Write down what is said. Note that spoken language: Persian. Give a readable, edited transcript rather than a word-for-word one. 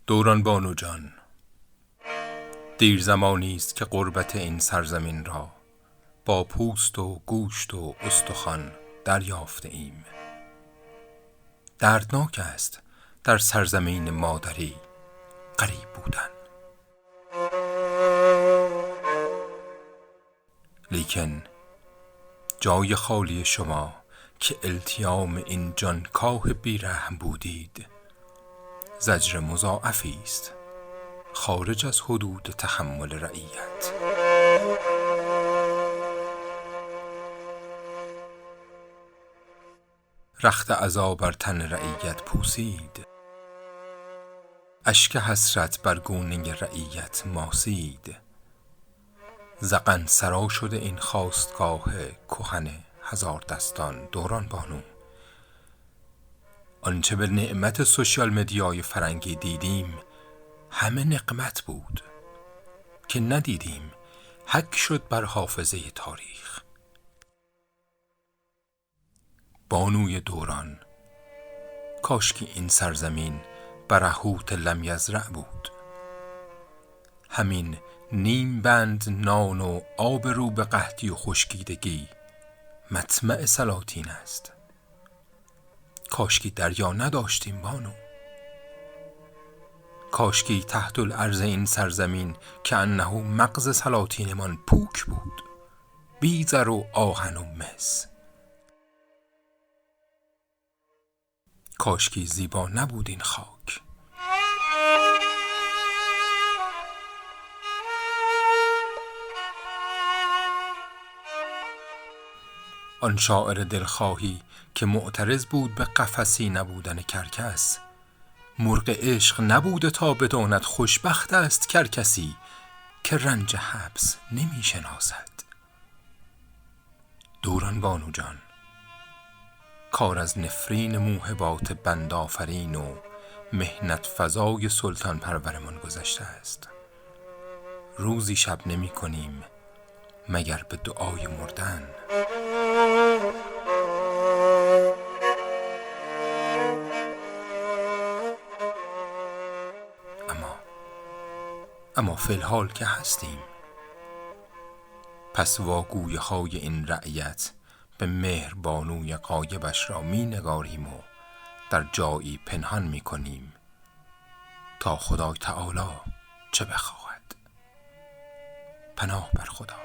دوران بانو جان، دیر زمانی است که غربت این سرزمین را با پوست و گوشت و استخوان دریافته ایم. دردناک است در سرزمین مادری غریب بودن. لیکن جای خالی شما که التیام این جانکاه بیرحم بودید زجر مضاعفی است خارج از حدود تحمل رعیت. رخت عزا بر تن رعیت پوسید، اشک حسرت بر گونه رعیت ماسید. زغن سرا شده این خاستگاه کهن هزار دستان. دوران بانو، آنچه به نعمت سوشیال مدیای فرنگی دیدیم همه نقمت بود که ندیدیم حک شد بر حافظه تاریخ. بانوی دوران، کاشکی این سرزمین برهوت لم یزرع بود. همین نیم بند نان و آب رو به قحطی و خشکیدگی مطمع سلاطین است. کاشکی دریا نداشتیم بانو، کاشکی تحت الارض این سرزمین که انه مغز سلاطینمان پوک بود، بی زر و آهن و مس. کاشکی زیبا نبود این خاک. آن شاعر دلخواهی که معترض بود به قفسی نبودن کرکس، مرغ عشق نبوده تا بداند خوشبخت است کرکسی که رنج حبس نمی شناسد. دوران بانو جان، کار از نفرین موهبات بندآفرین و محنت فزای سلطان پرورمان گذشته است. روزی شب نمی کنیم مگر به دعای مردن. اما فی الحال که هستیم، پس واگویه های این رعیت به مهر بانوی غایبش را می نگاریم و در جایی پنهان می کنیم تا خدای تعالی چه بخواهد. پناه بر خدا.